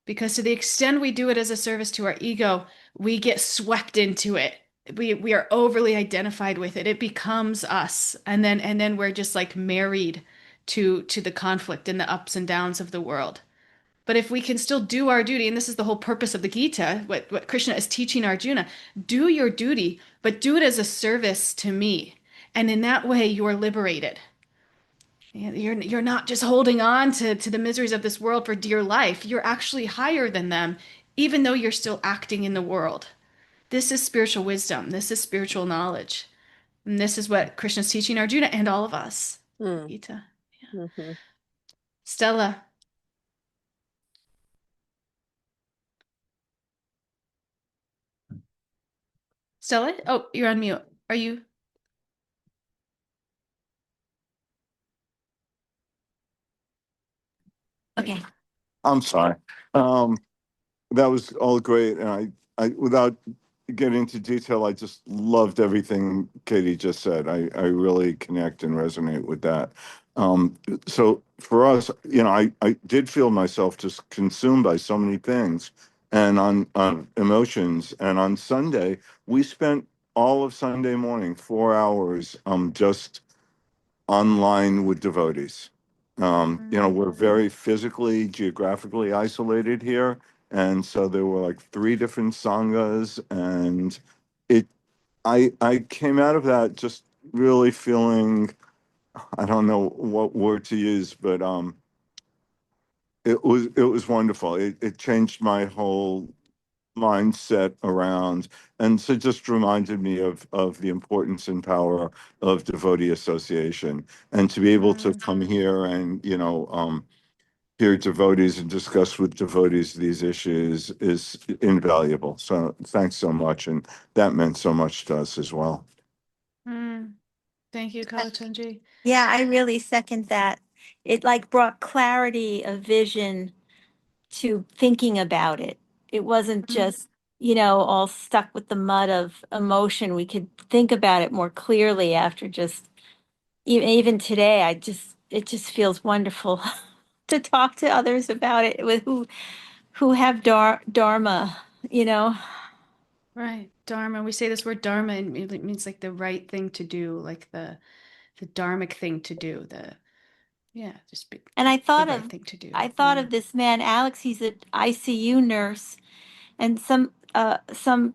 Speaker 1: Because to the extent we do it as a service to our ego, we get swept into it. We are overly identified with it. It becomes us. And then we're just like married to the conflict and the ups and downs of the world. But if we can still do our duty, and this is the whole purpose of the Gita, what Krishna is teaching Arjuna, do your duty, but do it as a service to me. And in that way, you're liberated. You're not just holding on to the miseries of this world for dear life. You're actually higher than them, even though you're still acting in the world. This is spiritual wisdom. This is spiritual knowledge. And this is what Krishna's teaching Arjuna and all of us.
Speaker 6: Mm.
Speaker 1: Gita. Yeah.
Speaker 6: Mhm.
Speaker 1: Stella. Stella? Oh, you're on mute. Are you?
Speaker 3: Okay.
Speaker 4: I'm sorry. That was all great, and without getting into detail, I just loved everything Katie just said. I really connect and resonate with that. So for us, I did feel myself just consumed by so many things and on emotions. And on Sunday, we spent all of Sunday morning, 4 hours, just online with devotees. We're very physically, geographically isolated here. And so there were like three different sanghas, and it I came out of that just really feeling, I don't know what word to use, but it was wonderful. It changed my whole mindset around, and so just reminded me of the importance and power of devotee association, and to be able to come here and hear devotees and discuss with devotees these issues is invaluable. So thanks so much, and that meant so much to us as well.
Speaker 1: Thank you, Kalachandji.
Speaker 3: Yeah, I really second that. It like brought clarity of vision to thinking about it. It wasn't just, all stuck with the mud of emotion. We could think about it more clearly after just even today. It just feels wonderful to talk to others about it with who have dharma,
Speaker 1: Right. Dharma. We say this word dharma, and it means like the right thing to do, like the dharmic thing to do, just be
Speaker 3: And I
Speaker 1: the
Speaker 3: thought
Speaker 1: right
Speaker 3: of
Speaker 1: thing to do.
Speaker 3: I thought
Speaker 1: Yeah.
Speaker 3: of this man, Alex. He's an ICU nurse, and some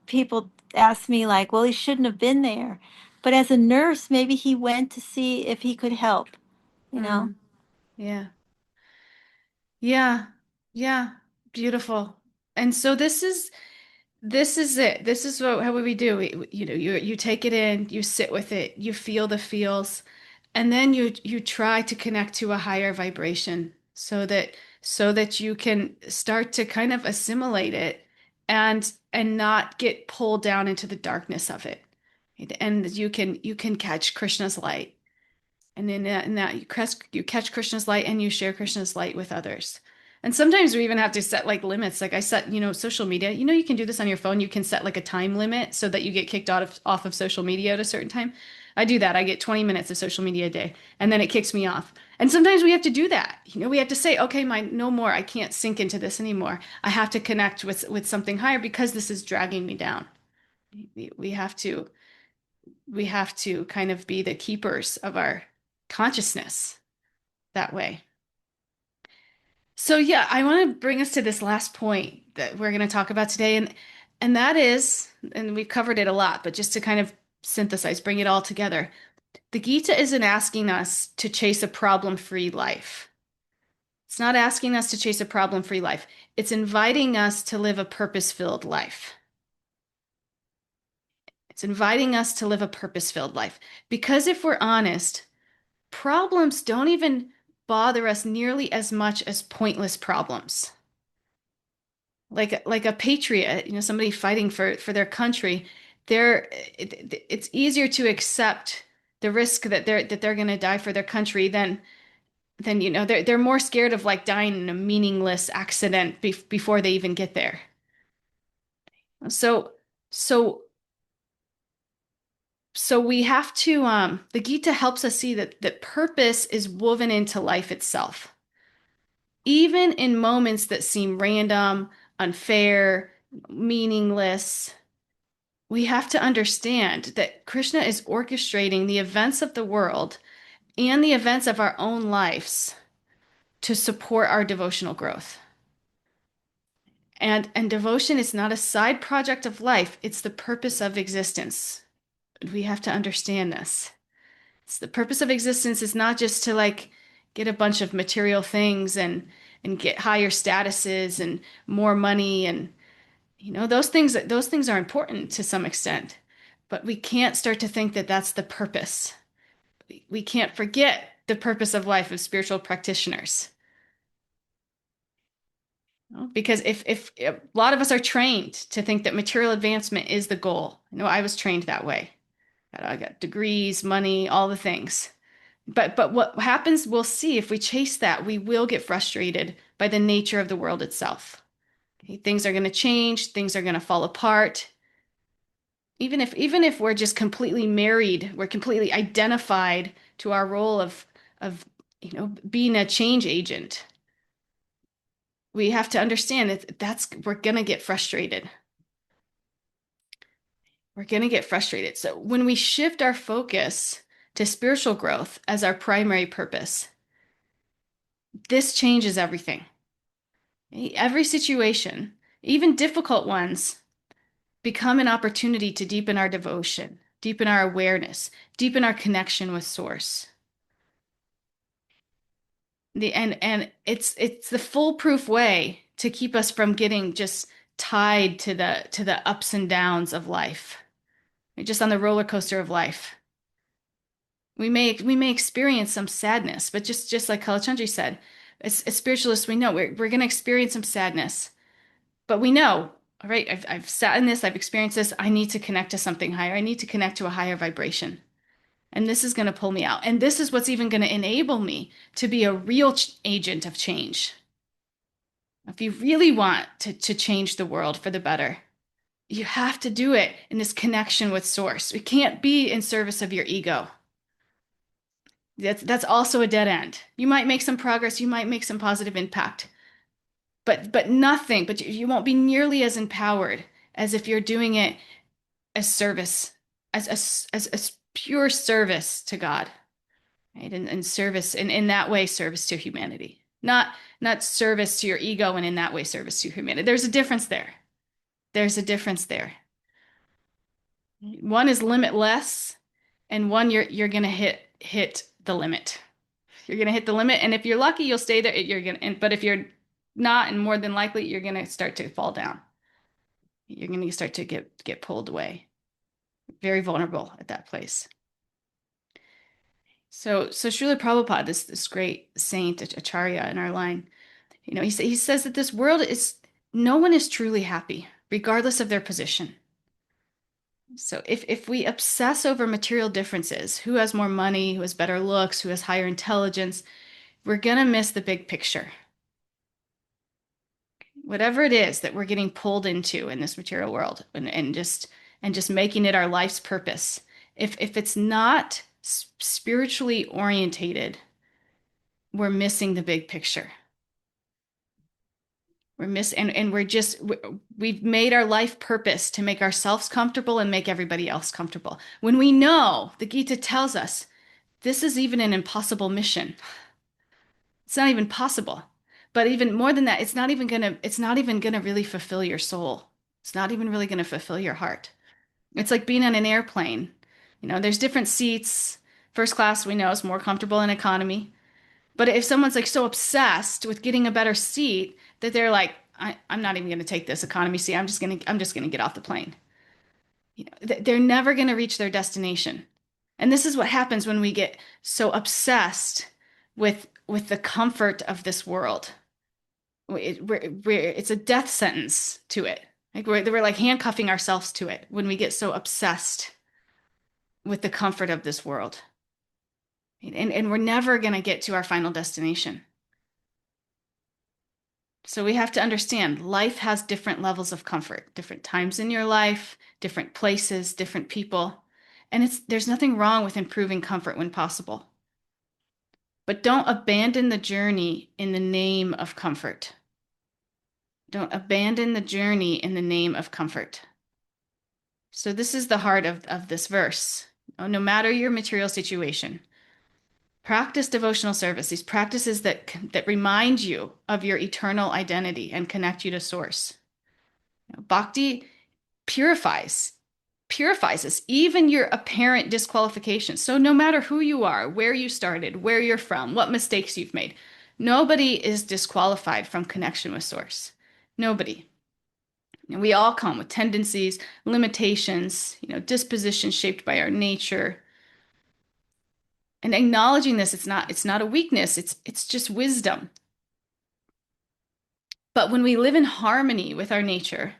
Speaker 3: people ask me like, well, he shouldn't have been there. But as a nurse, maybe he went to see if he could help, you know?
Speaker 1: Yeah. Yeah. Yeah. Beautiful. And so this is it. This is how we do. You take it in, you sit with it, you feel the feels, and then you try to connect to a higher vibration so that you can start to kind of assimilate it and not get pulled down into the darkness of it. And you can catch Krishna's light. And in that you catch Krishna's light and you share Krishna's light with others. And sometimes we even have to set like limits. Like I set, social media. You can do this on your phone. You can set like a time limit so that you get kicked off of social media at a certain time. I do that. I get 20 minutes of social media a day, and then it kicks me off. And sometimes we have to do that. We have to say, okay, no more. I can't sink into this anymore. I have to connect with something higher because this is dragging me down. We have to we have to kind of be the keepers of our consciousness that way. So yeah, I want to bring us to this last point that we're going to talk about today, and that is, and we've covered it a lot, but just to kind of synthesize, bring it all together. The Gita isn't asking us to chase a problem-free life. It's not asking us to chase a problem-free life. It's inviting us to live a purpose-filled life. It's inviting us to live a purpose-filled life. Because if we're honest, problems don't even bother us nearly as much as pointless problems. Like a patriot, somebody fighting for their country, it's easier to accept the risk that they're going to die for their country, then they're more scared of like dying in a meaningless accident before they even get there. So so so we have to the Gita helps us see that purpose is woven into life itself. Even in moments that seem random, unfair, meaningless, we have to understand that Krishna is orchestrating the events of the world and the events of our own lives to support our devotional growth. And devotion is not a side project of life, it's the purpose of existence. We have to understand this. It's the purpose of existence is not just to like get a bunch of material things and get higher statuses and more money, and those things are important to some extent. But we can't start to think that that's the purpose. We can't forget the purpose of life of spiritual practitioners. Because if a lot of us are trained to think that material advancement is the goal. I was trained that way. I got degrees, money, all the things. But what happens, we'll see if we chase that, we will get frustrated by the nature of the world itself. Okay, things are going to change, things are going to fall apart. Even if we're just completely married, we're completely identified to our role of being a change agent. We have to understand that we're going to get frustrated. We're going to get frustrated. So when we shift our focus to spiritual growth as our primary purpose, this changes everything. Every situation, even difficult ones, become an opportunity to deepen our devotion, deepen our awareness, deepen our connection with Source. And it's the foolproof way to keep us from getting just tied to the ups and downs of life, just on the roller coaster of life. We may experience some sadness, but just like Kalachandji said, as spiritualists, we know we're going to experience some sadness, but we know, all right, I've sat in this, I've experienced this. I need to connect to something higher. I need to connect to a higher vibration, and this is going to pull me out. And this is what's even going to enable me to be a real agent of change. If you really want to change the world for the better, you have to do it in this connection with Source. It can't be in service of your ego. That's also a dead end. You might make some progress, you might make some positive impact, but you won't be nearly as empowered as if you're doing it as service, as pure service to God, right? And service, and in that way, service to humanity, not service to your ego, and in that way, service to humanity. There's a difference there. There's a difference there. One is limitless, and one you're gonna hit the limit. You're gonna hit the limit, and if you're lucky, you'll stay there. But if you're not, and more than likely, you're gonna start to fall down. You're gonna start to get pulled away. Very vulnerable at that place. So Srila Prabhupada, this great saint, Acharya in our line, he says that this world no one is truly happy, regardless of their position. So if we obsess over material differences, who has more money, who has better looks, who has higher intelligence, we're gonna miss the big picture. Whatever it is that we're getting pulled into in this material world, and just making it our life's purpose, if it's not spiritually orientated, we're missing the big picture. We've made our life purpose to make ourselves comfortable and make everybody else comfortable. When we know, the Gita tells us, this is even an impossible mission. It's not even possible. But even more than that, it's not even gonna really fulfill your soul. It's not even really gonna fulfill your heart. It's like being on an airplane. There's different seats. First class, we know, is more comfortable in economy. But if someone's like so obsessed with getting a better seat that they're like, I'm not even going to take this economy seat. I'm just going to get off the plane. They're never going to reach their destination. And this is what happens when we get so obsessed with the comfort of this world. It's a death sentence to it. Like we're like handcuffing ourselves to it when we get so obsessed with the comfort of this world. And we're never going to get to our final destination. So we have to understand life has different levels of comfort, different times in your life, different places, different people. And there's nothing wrong with improving comfort when possible. But don't abandon the journey in the name of comfort. Don't abandon the journey in the name of comfort. So this is the heart of this verse. No matter your material situation, practice devotional service, these practices that remind you of your eternal identity and connect you to source. Bhakti purifies us, even your apparent disqualifications. So no matter who you are, where you started, where you're from, what mistakes you've made, nobody is disqualified from connection with source. Nobody. And we all come with tendencies, limitations, dispositions shaped by our nature. And acknowledging this, it's not a weakness, it's just wisdom. But when we live in harmony with our nature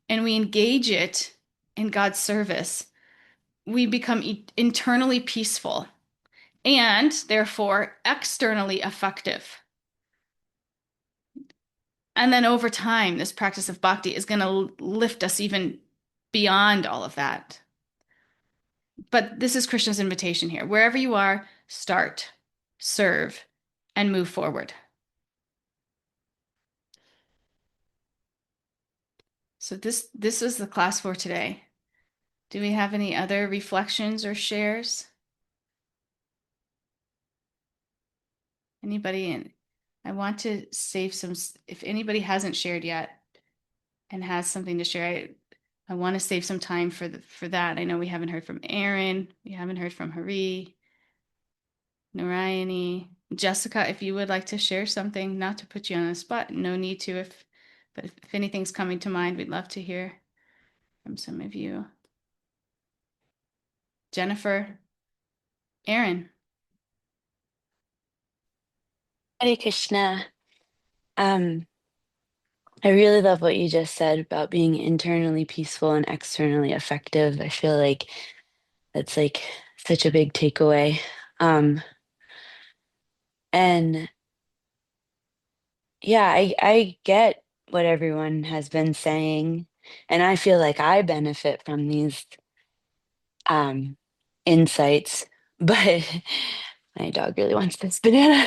Speaker 1: and we engage it in God's service, we become internally peaceful and therefore externally effective. And then over time, this practice of bhakti is going to lift us even beyond all of that. But this is Krishna's invitation here. Wherever you are, start, serve, and move forward. So this is the class for today. Do we have any other reflections or shares? Anybody in? I want to save some, if anybody hasn't shared yet and has something to share, I want to save some time for that. I know we haven't heard from Aaron. We haven't heard from Hari, Narayani. Jessica, if you would like to share something, not to put you on the spot, no need to, but if anything's coming to mind, we'd love to hear from some of you. Jennifer, Aaron.
Speaker 7: Hare Krishna. I really love what you just said about being internally peaceful and externally effective. I feel like that's like such a big takeaway. And yeah, I get what everyone has been saying, and I feel like I benefit from these um insights, but my dog really wants this banana.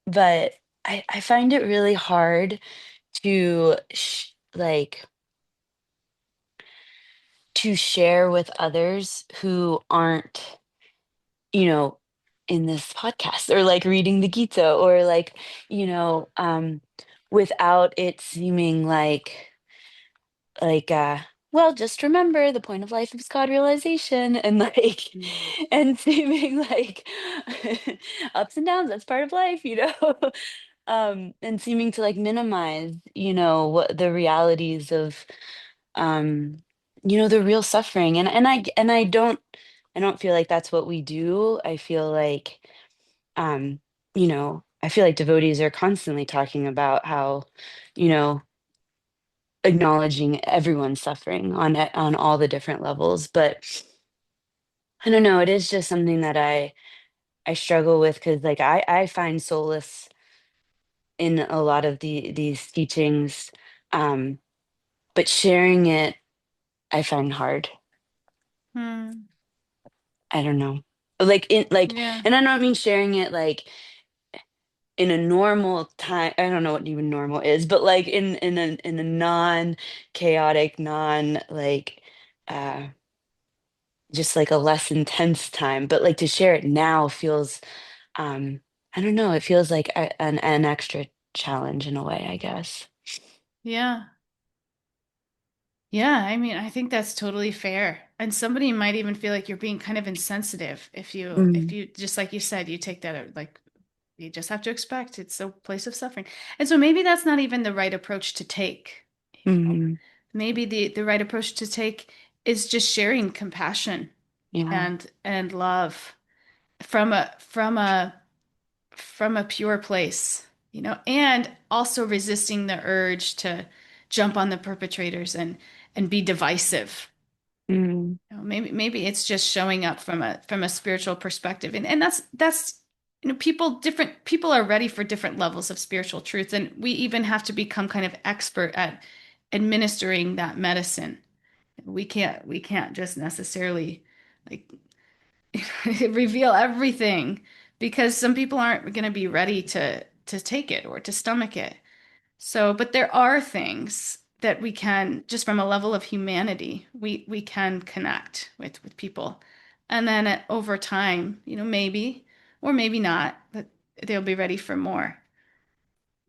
Speaker 7: But I find it really hard to to share with others who aren't, you know, in this podcast or like reading the Gita or like, without it seeming like well, just remember the point of life is God realization and like and seeming like ups and downs, that's part of life, and seeming to like minimize, what the realities of the real suffering. And I don't feel like that's what we do. I feel like I feel like devotees are constantly talking about how, you know, acknowledging everyone's suffering on all the different levels. But I don't know, it is just something that I struggle with because like I find solace in a lot of these teachings. Um, but sharing it I find hard.
Speaker 1: Hmm.
Speaker 7: I don't know. Like in like
Speaker 1: Yeah.
Speaker 7: and I don't mean sharing it like in a normal time. I don't know what even normal is, but like in a non-chaotic, non like uh just like a less intense time. But like to share it now feels um I don't know, it feels like an extra challenge in a way, I guess.
Speaker 1: Yeah. Yeah, I mean, I think that's totally fair. And somebody might even feel like you're being kind of insensitive if
Speaker 7: Mm,
Speaker 1: you just like you said, you take that like you just have to expect it's a place of suffering. And so maybe that's not even the right approach to take.
Speaker 7: mhm,
Speaker 1: Maybe the right approach to take is just sharing compassion
Speaker 7: yeah.
Speaker 1: and love from a pure place, and also resisting the urge to jump on the perpetrators and be divisive.
Speaker 7: Mm.
Speaker 1: Maybe it's just showing up from a spiritual perspective. And that's different people are ready for different levels of spiritual truth. And we even have to become kind of expert at administering that medicine. We can't just necessarily like reveal everything because some people aren't going to be ready to take it or to stomach it. So, but there are things that we can, just from a level of humanity, we can connect with people. And then over time, maybe or maybe not, but they'll be ready for more.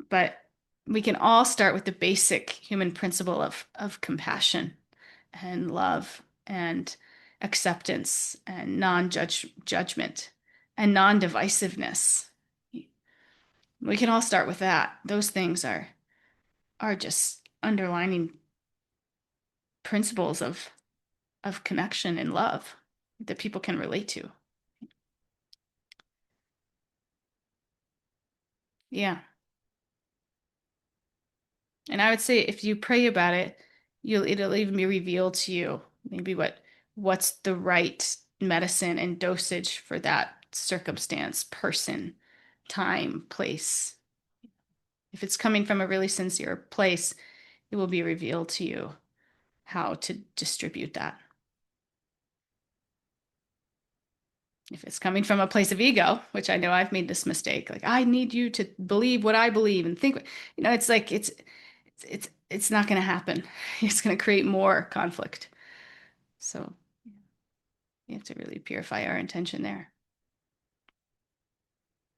Speaker 1: But we can all start with the basic human principle of compassion and love and acceptance and non-judgment and non-divisiveness. We can all start with that. Those things are just underlining principles of connection and love that people can relate to. Yeah. And I would say if you pray about it, it'll even be revealed to you maybe what's the right medicine and dosage for that circumstance, person, time, place. If it's coming from a really sincere place, it will be revealed to you how to distribute that. If it's coming from a place of ego, which I know I've made this mistake, like I need you to believe what I believe and think, it's like it's not going to happen. It's going to create more conflict. So we have to really purify our intention there.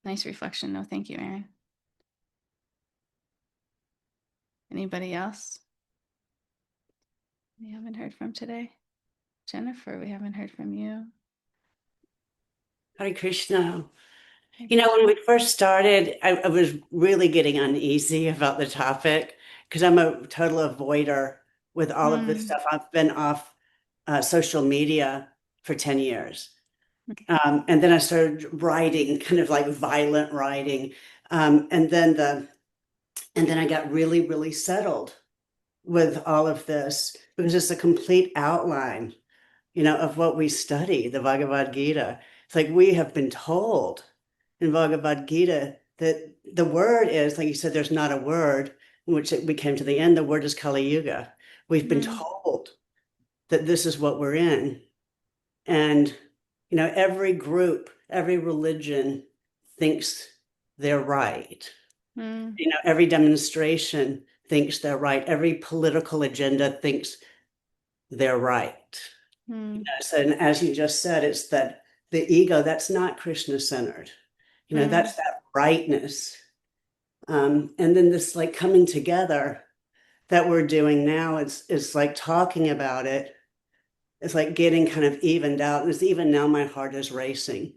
Speaker 1: Nice reflection. No, thank you, Erin. Anybody else we haven't heard from today? Jennifer, we haven't heard from you.
Speaker 8: Hare Krishna. When we first started, I was really getting uneasy about the topic because I'm a total avoider with all of this stuff. I've been off social media for 10 years.
Speaker 1: Okay.
Speaker 8: And then I started writing, kind of like violent writing. And then I got really, really settled with all of this. It was just a complete outline, of what we study, the Bhagavad Gita. It's like we have been told in Bhagavad Gita that the word is, like you said, there's not a word, in which we came to the end, the word is Kali Yuga. We've been told that this is what we're in. And, every group, every religion thinks they're right. Every demonstration thinks they're right. Every political agenda thinks they're right. So, and as you just said, it's that the ego, that's not Krishna-centered. That's that rightness. And then this like coming together that we're doing now is like talking about it. It's like getting kind of evened out. And it's even now my heart is racing,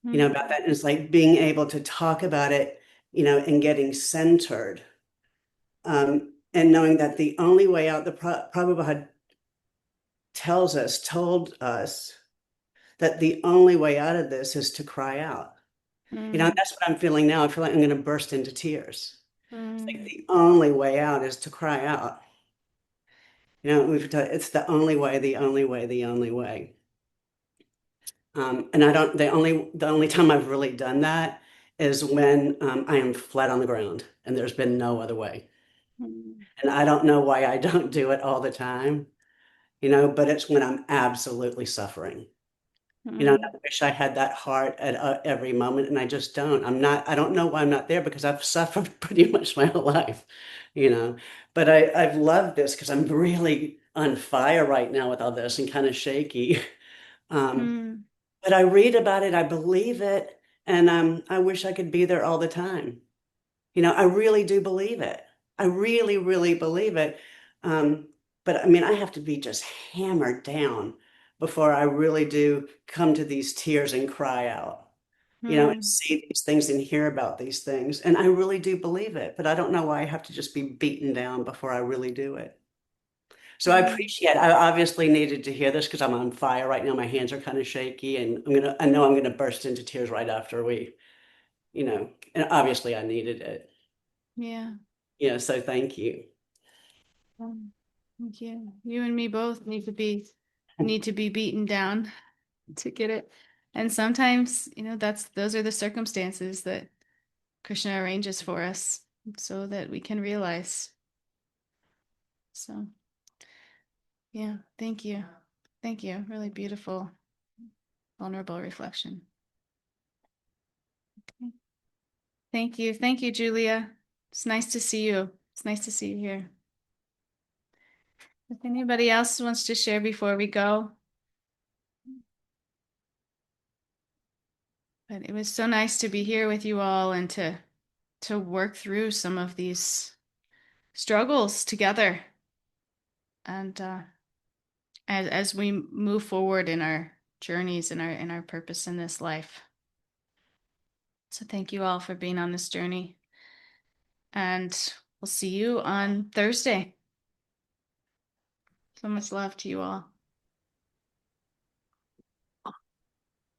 Speaker 8: about that. And it's like being able to talk about it, and getting centered. And knowing that the only way out, the Prabhupada told us that the only way out of this is to cry out. That's what I'm feeling now. I feel like I'm going to burst into tears. It's like the only way out is to cry out. It's the only way, the only way, the only way. And the only time I've really done that is when I am flat on the ground and there's been no other way. And I don't know why I don't do it all the time, but it's when I'm absolutely suffering. I wish I had that heart at every moment, and I just don't. I don't know why I'm not there because I've suffered pretty much my whole life, But I've loved this because I'm really on fire right now with all this and kind of shaky. But I read about it, I believe it, and I wish I could be there all the time. I really do believe it. I really, really believe it. But I mean, I have to be just hammered down before I really do come to these tears and cry out, and see these things and hear about these things. And I really do believe it, but I don't know why I have to just be beaten down before I really do it. So I obviously needed to hear this because I'm on fire right now. My hands are kind of shaky and I know I'm gonna burst into tears right after and obviously I needed it.
Speaker 1: Yeah.
Speaker 8: Yeah, so thank you.
Speaker 1: Thank you. You and me both need to be need to be beaten down to get it. And sometimes, those are the circumstances that Krishna arranges for us so that we can realize. So, yeah, thank you. Thank you. Really beautiful, vulnerable reflection. Okay. Thank you. Thank you, Julia. It's nice to see you. It's nice to see you here. If anybody else wants to share before we go. But it was so nice to be here with you all and to work through some of these struggles together. And as we move forward in our journeys and in our purpose in this life. So thank you all for being on this journey. And we'll see you on Thursday. So much love to you all.